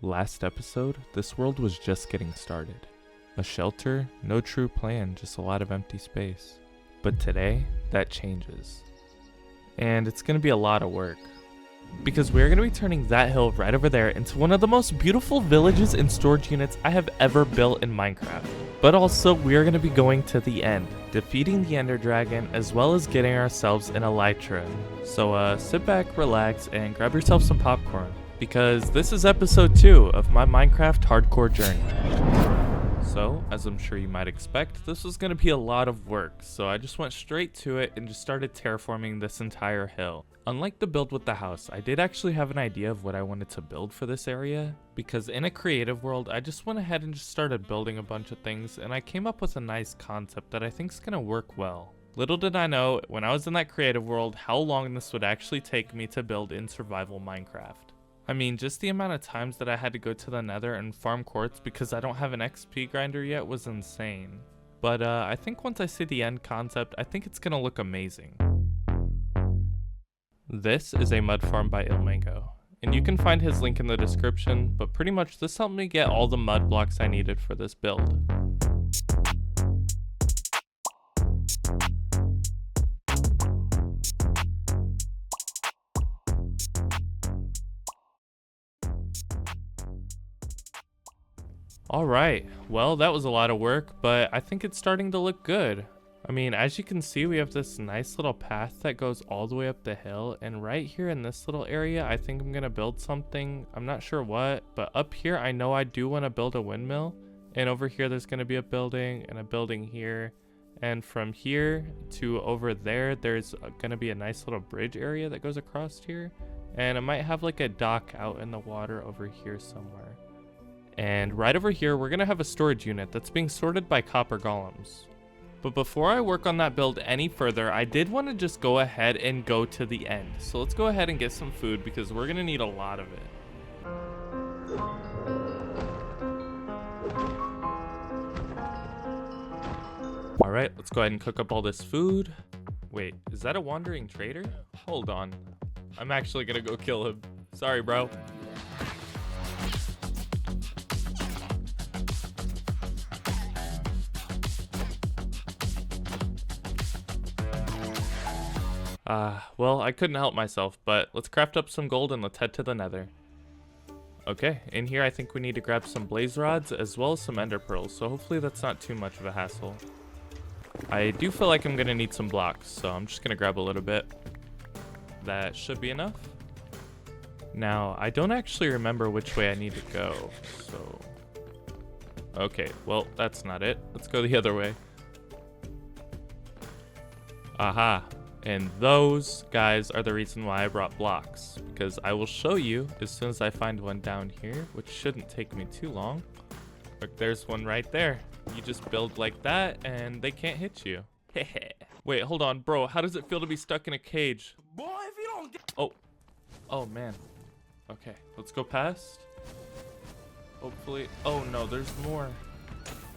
Last episode, this world was just getting started. A shelter, no true plan, just a lot of empty space. But today, that changes. And it's going to be a lot of work. Because we're going to be turning that hill right over there into one of the most beautiful villages and storage units I have ever built in Minecraft. But also, we're going to be going to the end, defeating the Ender Dragon, as well as getting ourselves an Elytra. So sit back, relax, and grab yourself some popcorn. Because this is episode 2 of my Minecraft hardcore journey. So, as I'm sure you might expect, this was going to be a lot of work, so I just went straight to it and just started terraforming this entire hill. Unlike the build with the house, I did actually have an idea of what I wanted to build for this area, because in a creative world, I just went ahead and just started building a bunch of things, and I came up with a nice concept that I think is going to work well. Little did I know, when I was in that creative world, how long this would actually take me to build in survival Minecraft. I mean, just the amount of times that I had to go to the nether and farm quartz because I don't have an XP grinder yet was insane. But I think once I see the end concept, I think it's gonna look amazing. This is a mud farm by Ilmango, and you can find his link in the description, but pretty much this helped me get all the mud blocks I needed for this build. Alright, well that was a lot of work, but I think it's starting to look good. I mean, as you can see, we have this nice little path that goes all the way up the hill, and right here in this little area, I think I'm gonna build something. I'm not sure what, but up here I know I do want to build a windmill, and over here there's gonna be a building, and a building here, and from here to over there, there's gonna be a nice little bridge area that goes across here, and I might have like a dock out in the water over here somewhere. And right over here, we're gonna have a storage unit that's being sorted by copper golems. But before I work on that build any further, I did want to just go ahead and go to the end. So let's go ahead and get some food because we're gonna need a lot of it. All right, let's go ahead and cook up all this food. Wait, is that a wandering trader? Hold on. I'm actually gonna go kill him. Sorry, bro. Well, I couldn't help myself, but let's craft up some gold and let's head to the nether. Okay, in here I think we need to grab some blaze rods as well as some ender pearls, so hopefully that's not too much of a hassle. I do feel like I'm gonna need some blocks, so I'm just gonna grab a little bit. That should be enough. Now, I don't actually remember which way I need to go, so... Okay, well, that's not it. Let's go the other way. Aha. And those guys are the reason why I brought blocks, because I will show you as soon as I find one down here, which shouldn't take me too long. Look, there's one right there. You just build like that and they can't hit you. Wait, hold on, bro. How does it feel to be stuck in a cage? Boy, if you don't get... Oh man. Okay, let's go past. Hopefully. Oh no, there's more.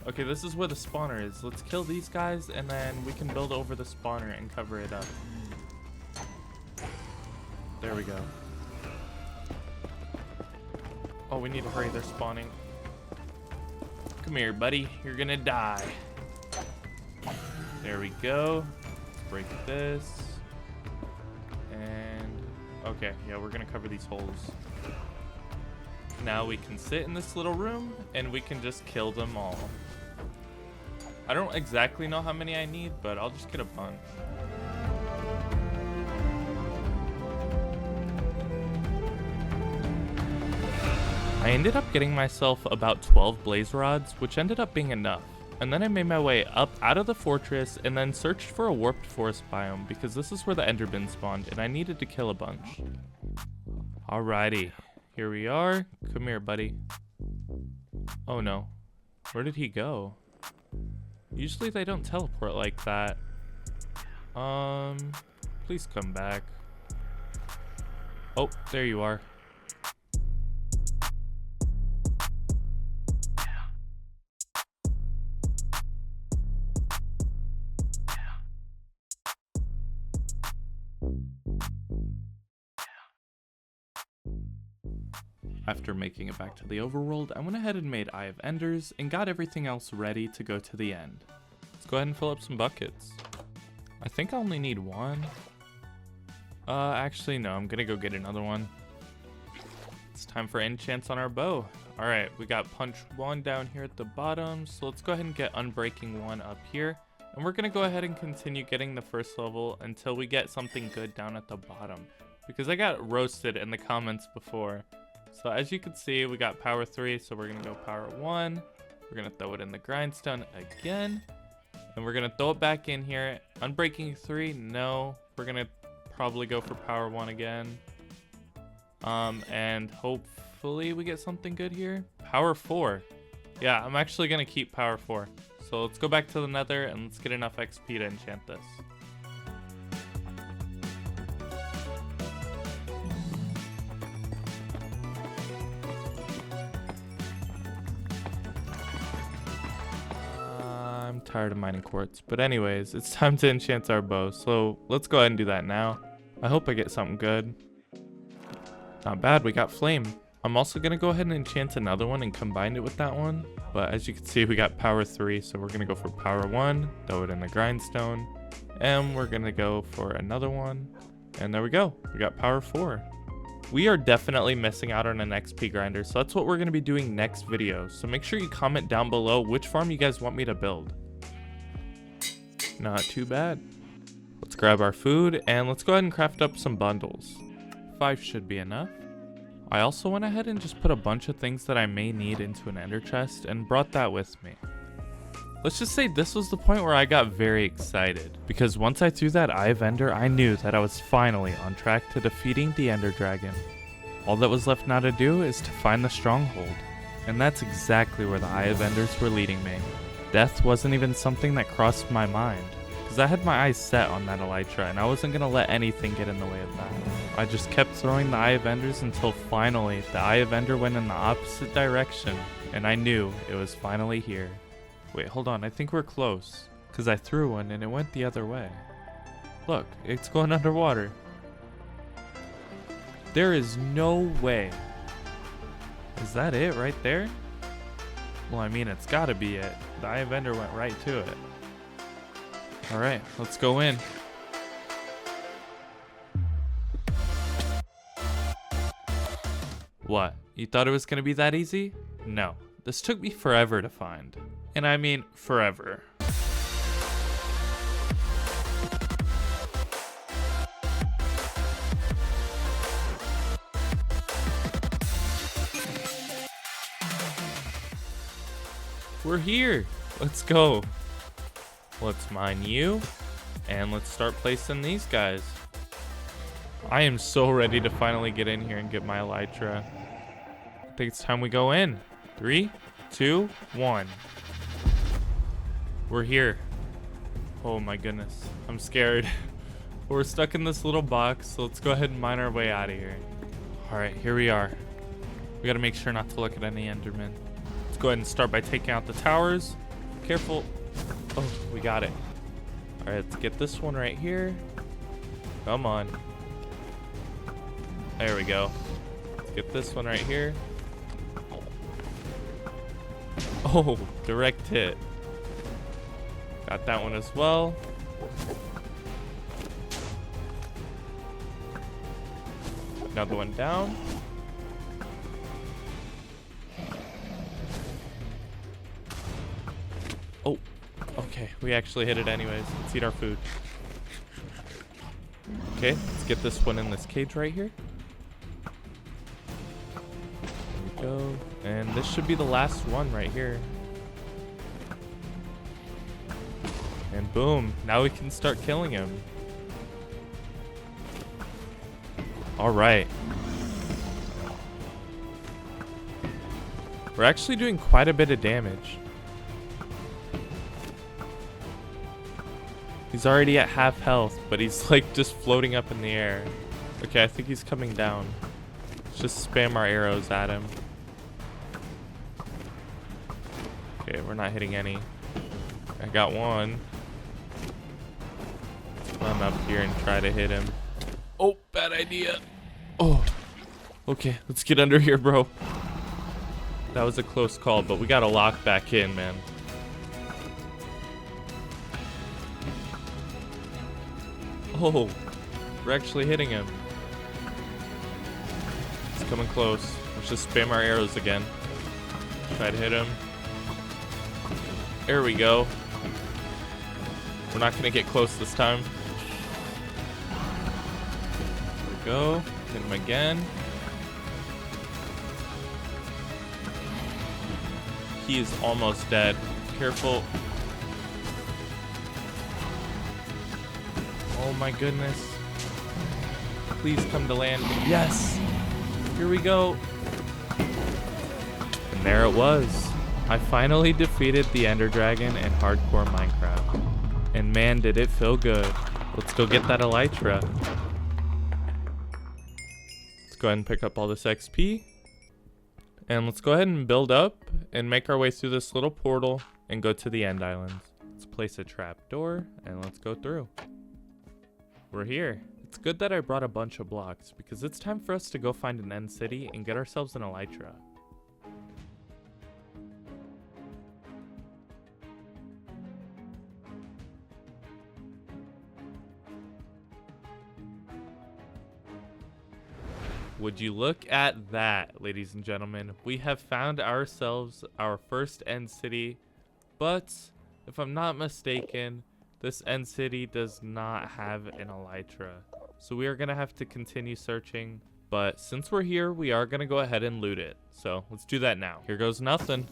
Okay, this is where the spawner is. Let's kill these guys, and then we can build over the spawner and cover it up. There we go. Oh, we need to hurry. They're spawning. Come here, buddy. You're gonna die. There we go. Let's break this. And... okay, yeah, we're gonna cover these holes. Now we can sit in this little room, and we can just kill them all. I don't exactly know how many I need, but I'll just get a bunch. I ended up getting myself about 12 blaze rods, which ended up being enough. And then I made my way up out of the fortress and then searched for a warped forest biome because this is where the enderbin spawned and I needed to kill a bunch. Alrighty, here we are. Come here, buddy. Oh no, where did he go? Usually they don't teleport like that. Please come back. Oh, there you are. After making it back to the overworld, I went ahead and made Eye of Enders and got everything else ready to go to the end. Let's go ahead and fill up some buckets. I think I only need one. Actually no, I'm gonna go get another one. It's time for enchants on our bow. Alright, we got punch 1 down here at the bottom, so let's go ahead and get unbreaking 1 up here. And we're gonna go ahead and continue getting the first level until we get something good down at the bottom. Because I got roasted in the comments before. So as you can see, we got power 3, so we're gonna go power 1. We're gonna throw it in the grindstone again. And we're gonna throw it back in here. Unbreaking 3, no. We're gonna probably go for power 1 again. And hopefully we get something good here. Power 4. Yeah, I'm actually gonna keep power 4. So let's go back to the nether and let's get enough XP to enchant this. I'm tired of mining quartz, but anyways, it's time to enchant our bow, so let's go ahead and do that now. I hope I get something good. Not bad, we got flame. I'm also gonna go ahead and enchant another one and combine it with that one, but as you can see, we got power 3, so we're gonna go for power 1, throw it in the grindstone, and we're gonna go for another one, and there we go, we got power 4. We are definitely missing out on an XP grinder, so that's what we're gonna be doing next video. So make sure you comment down below which farm you guys want me to build. Not too bad. Let's grab our food and let's go ahead and craft up some bundles. 5 should be enough. I also went ahead and just put a bunch of things that I may need into an ender chest and brought that with me. Let's just say this was the point where I got very excited, because once I threw that Eye of Ender, I knew that I was finally on track to defeating the Ender Dragon. All that was left now to do is to find the stronghold, and that's exactly where the Eye of Enders were leading me. Death wasn't even something that crossed my mind, because I had my eyes set on that elytra and I wasn't going to let anything get in the way of that. I just kept throwing the Eye of Enders until finally the Eye of Ender went in the opposite direction, and I knew it was finally here. Wait, hold on, I think we're close, because I threw one and it went the other way. Look, it's going underwater. There is no way. Is that it right there? Well, I mean, it's gotta be it. The Eye of Ender went right to it. Alright, let's go in. What? You thought it was gonna be that easy? No. This took me forever to find. And I mean forever. We're here. Let's go. Let's mine you. And let's start placing these guys. I am so ready to finally get in here and get my elytra. I think it's time we go in. 3, 2, 1. We're here. Oh my goodness. I'm scared. We're stuck in this little box, so let's go ahead and mine our way out of here. Alright, here we are. We gotta make sure not to look at any endermen. Let's go ahead and start by taking out the towers. Careful. Oh, we got it. Alright, let's get this one right here. Come on. There we go. Let's get this one right here. Oh, direct hit. Got that one as well. Another one down. Oh, okay. We actually hit it anyways. Let's eat our food. Okay, let's get this one in this cage right here. There we go. And this should be the last one right here. And boom, now we can start killing him. Alright. We're actually doing quite a bit of damage. He's already at half health, but he's like just floating up in the air. Okay, I think he's coming down. Let's just spam our arrows at him. Okay, we're not hitting any. I got one. Let's run up here and try to hit him. Oh, bad idea. Oh, Okay, let's get under here, bro. That was a close call, but we gotta lock back in, man. Oh, we're actually hitting him. He's coming close. Let's just spam our arrows again. Try to hit him. There we go. We're not gonna get close this time. There we go. Hit him again. He is almost dead. Careful. Oh my goodness. Please come to land. Yes! Here we go. And there it was. I finally defeated the Ender Dragon in hardcore Minecraft. And man, did it feel good. Let's go get that elytra. Let's go ahead and pick up all this XP. And let's go ahead and build up and make our way through this little portal and go to the End Islands. Let's place a trap door and let's go through. We're here. It's good that I brought a bunch of blocks because it's time for us to go find an end city and get ourselves an elytra. Would you look at that, ladies and gentlemen? We have found ourselves our first end city, but if I'm not mistaken, this end city does not have an elytra. So we are gonna have to continue searching, but since we're here, we are gonna go ahead and loot it. So let's do that now. Here goes nothing.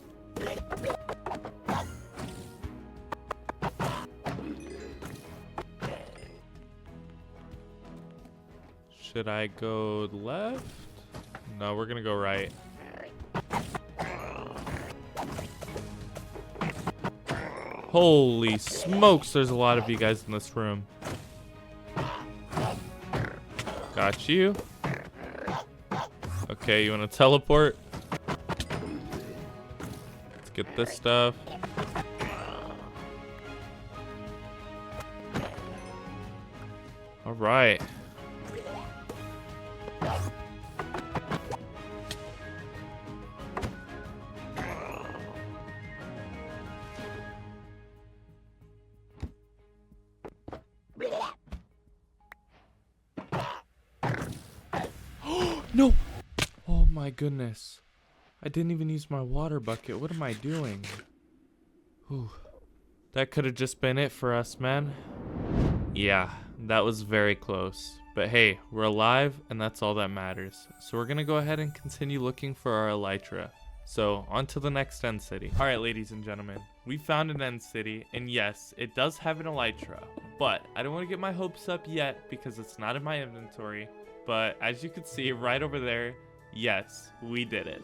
Should I go left? No, we're gonna go right. Holy smokes, there's a lot of you guys in this room. Got you. Okay, you wanna teleport? Let's get this stuff. All right. No! Oh my goodness. I didn't even use my water bucket. What am I doing? Whew. That could have just been it for us, man. Yeah, that was very close. But hey, we're alive and that's all that matters. So we're gonna go ahead and continue looking for our elytra. So on to the next end city. All right, ladies and gentlemen, we found an end city, and yes, it does have an elytra, but I don't want to get my hopes up yet because it's not in my inventory. But as you can see right over there, yes, we did it.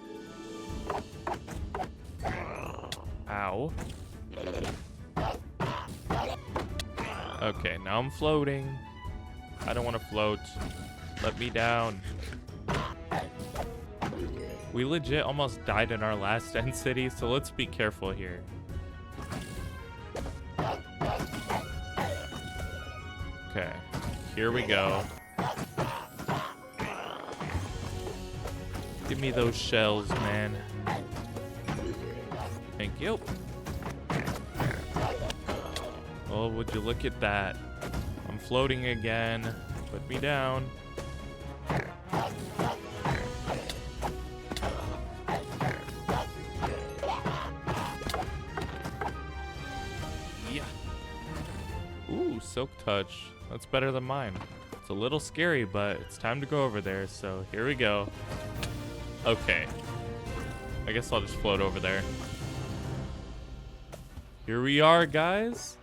Ow. Okay, now I'm floating. I don't want to float. Let me down. We legit almost died in our last end city, so let's be careful here. Okay, here we go. Give me those shells, man. Thank you. Oh, would you look at that? I'm floating again. Put me down. Yeah. Ooh, silk touch. That's better than mine. It's a little scary, but it's time to go over there, so here we go. Okay. I guess I'll just float over there. Here we are, guys.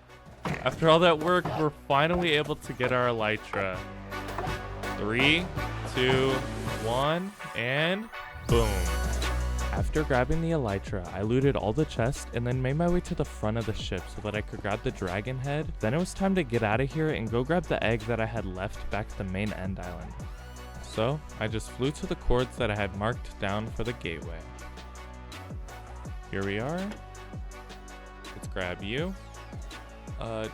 After all that work, we're finally able to get our elytra. 3, 2, 1, and boom. After grabbing the elytra, I looted all the chests and then made my way to the front of the ship so that I could grab the dragon head. Then it was time to get out of here and go grab the egg that I had left back at the main end island. So I just flew to the cords that I had marked down for the gateway. Here we are. Let's grab you.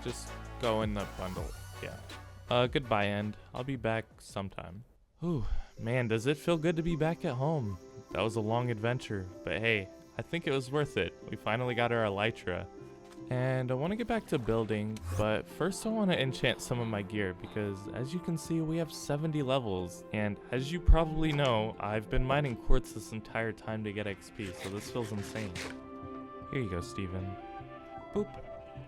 Just go in the bundle. Yeah. Goodbye, end. I'll be back sometime. Ooh, man, does it feel good to be back at home. That was a long adventure, but hey, I think it was worth it. We finally got our elytra. And I want to get back to building, but first I want to enchant some of my gear because as you can see, we have 70 levels. And as you probably know, I've been mining quartz this entire time to get XP, so this feels insane. Here you go, Steven. Boop.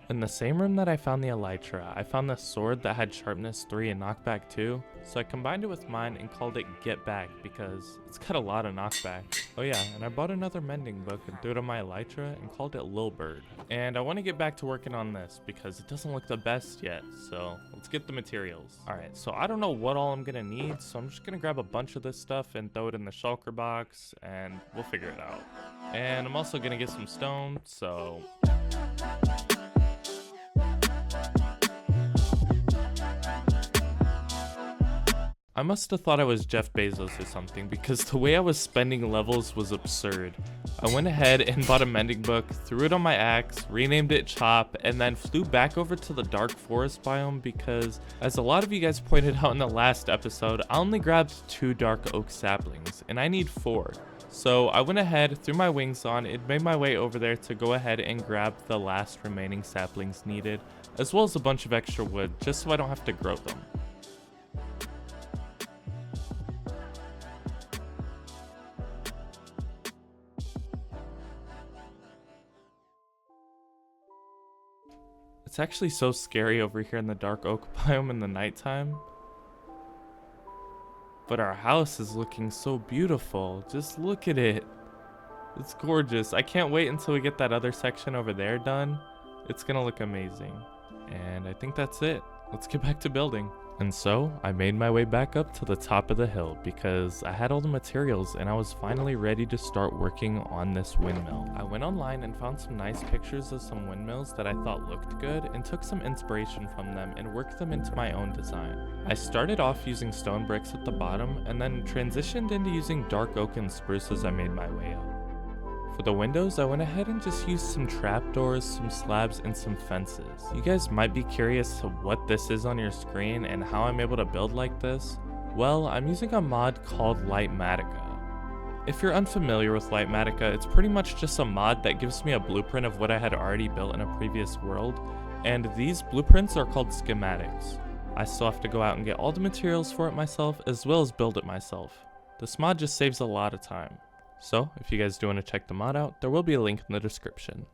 In the same room that I found the elytra, I found this sword that had sharpness 3 and knockback 2, so I combined it with mine and called it Get Back because it's got a lot of knockback. Oh yeah, and I bought another mending book and threw it on my elytra and called it Lil Bird. And I want to get back to working on this because it doesn't look the best yet, so let's get the materials. Alright, so I don't know what all I'm gonna need, so I'm just gonna grab a bunch of this stuff and throw it in the shulker box and we'll figure it out. And I'm also gonna get some stone, so... I must have thought I was Jeff Bezos or something because the way I was spending levels was absurd. I went ahead and bought a mending book, threw it on my axe, renamed it Chop, and then flew back over to the dark forest biome because, as a lot of you guys pointed out in the last episode, I only grabbed 2 dark oak saplings, and I need 4. So I went ahead, threw my wings on, and made my way over there to go ahead and grab the last remaining saplings needed, as well as a bunch of extra wood, just so I don't have to grow them. It's actually so scary over here in the dark oak biome in the nighttime. But our house is looking so beautiful. Just look at it. It's gorgeous. I can't wait until we get that other section over there done. It's gonna look amazing. And I think that's it. Let's get back to building. And so I made my way back up to the top of the hill because I had all the materials and I was finally ready to start working on this windmill. I went online and found some nice pictures of some windmills that I thought looked good and took some inspiration from them and worked them into my own design. I started off using stone bricks at the bottom and then transitioned into using dark oak and spruce as I made my way up. For the windows, I went ahead and just used some trapdoors, some slabs, and some fences. You guys might be curious to what this is on your screen and how I'm able to build like this. Well, I'm using a mod called Lightmatica. If you're unfamiliar with Lightmatica, it's pretty much just a mod that gives me a blueprint of what I had already built in a previous world, and these blueprints are called schematics. I still have to go out and get all the materials for it myself, as well as build it myself. This mod just saves a lot of time. So, if you guys do want to check the mod out, there will be a link in the description.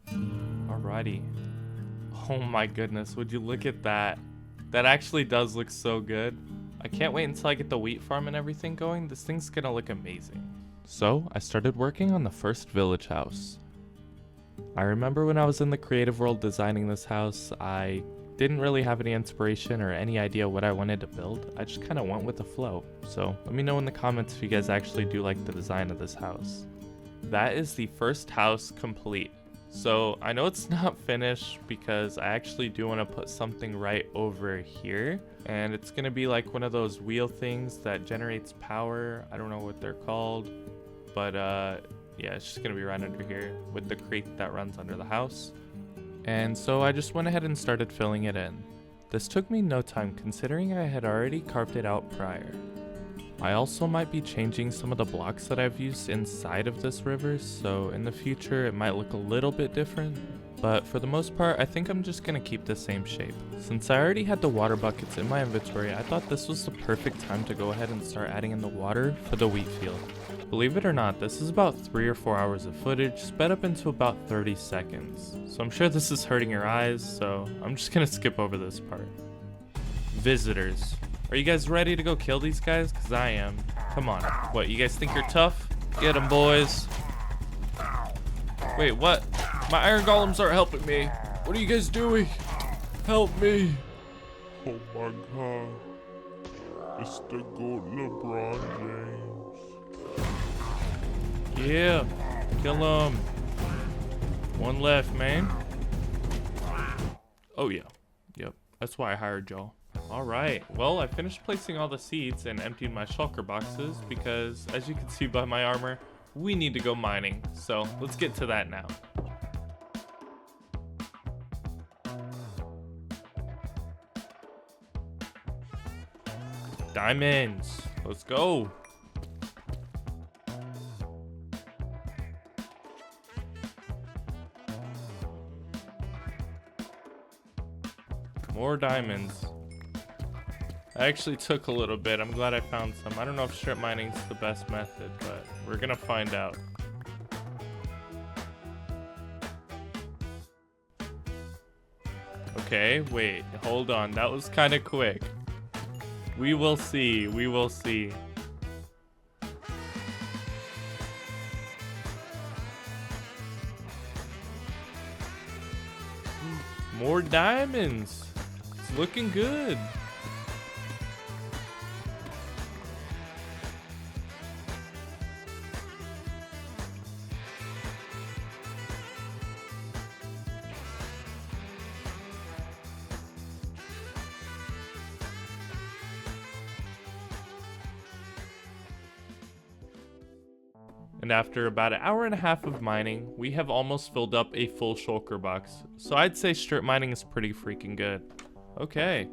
Alrighty. Oh my goodness, would you look at that? That actually does look so good. I can't wait until I get the wheat farm and everything going. This thing's gonna look amazing. So, I started working on the first village house. I remember when I was in the creative world designing this house, I didn't really have any inspiration or any idea what I wanted to build. I just kind of went with the flow. So let me know in the comments if you guys actually do like the design of this house. That is the first house complete. So I know it's not finished because I actually do want to put something right over here. And it's going to be like one of those wheel things that generates power. I don't know what they're called. But yeah, it's just going to be right under here with the creek that runs under the house. And so I just went ahead and started filling it in. This took me no time considering I had already carved it out prior. I also might be changing some of the blocks that I've used inside of this river, so in the future it might look a little bit different, but for the most part I think I'm just gonna keep the same shape. Since I already had the water buckets in my inventory, I thought this was the perfect time to go ahead and start adding in the water for the wheat field. Believe it or not, this is about 3 or 4 hours of footage sped up into about 30 seconds. So I'm sure this is hurting your eyes, so I'm just gonna skip over this part. Visitors. Are you guys ready to go kill these guys? Cause I am. Come on. What, you guys think you're tough? Get them, boys. Wait, what? My iron golems aren't helping me. What are you guys doing? Help me. Oh my god. It's the GOAT LeBron James. Yeah, kill him. One left, man. Oh yeah, yep, that's why I hired y'all. Alright, well I finished placing all the seeds and emptied my shulker boxes because, as you can see by my armor, we need to go mining. So let's get to that now. Diamonds. Let's go. More diamonds. I actually took a little bit. I'm glad I found some. I don't know if strip mining's the best method, but we're gonna find out. Okay, wait, hold on. That was kind of quick. We will see. We will see. More diamonds. It's looking good. And after about an hour and a half of mining, we have almost filled up a full shulker box. So I'd say strip mining is pretty freaking good. Okay.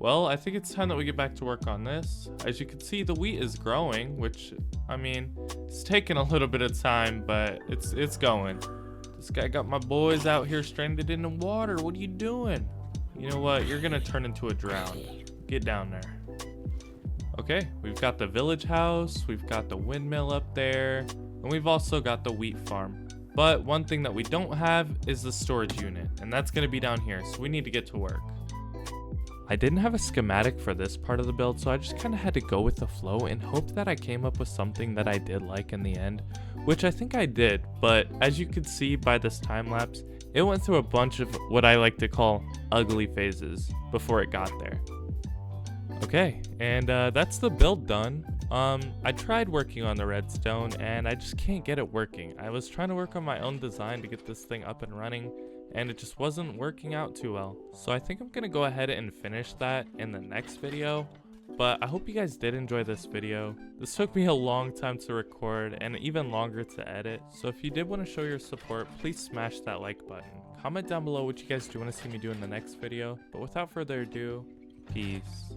Well, I think it's time that we get back to work on this. As you can see, the wheat is growing, which, I mean, it's taking a little bit of time, but it's going. This guy got my boys out here stranded in the water. What are you doing? You know what? You're gonna turn into a drown. Get down there. Okay, we've got the village house, we've got the windmill up there, and we've also got the wheat farm. But one thing that we don't have is the storage unit, and that's going to be down here, so we need to get to work. I didn't have a schematic for this part of the build, so I just kind of had to go with the flow and hope that I came up with something that I did like in the end, which I think I did, but as you can see by this time lapse, it went through a bunch of what I like to call ugly phases before it got there. Okay, and that's the build done. I tried working on the redstone and I just can't get it working. I was trying to work on my own design to get this thing up and running and it just wasn't working out too well. So I think I'm gonna go ahead and finish that in the next video. But I hope you guys did enjoy this video. This took me a long time to record and even longer to edit. So if you did want to show your support, please smash that like button. Comment down below what you guys do want to see me do in the next video. But without further ado, peace.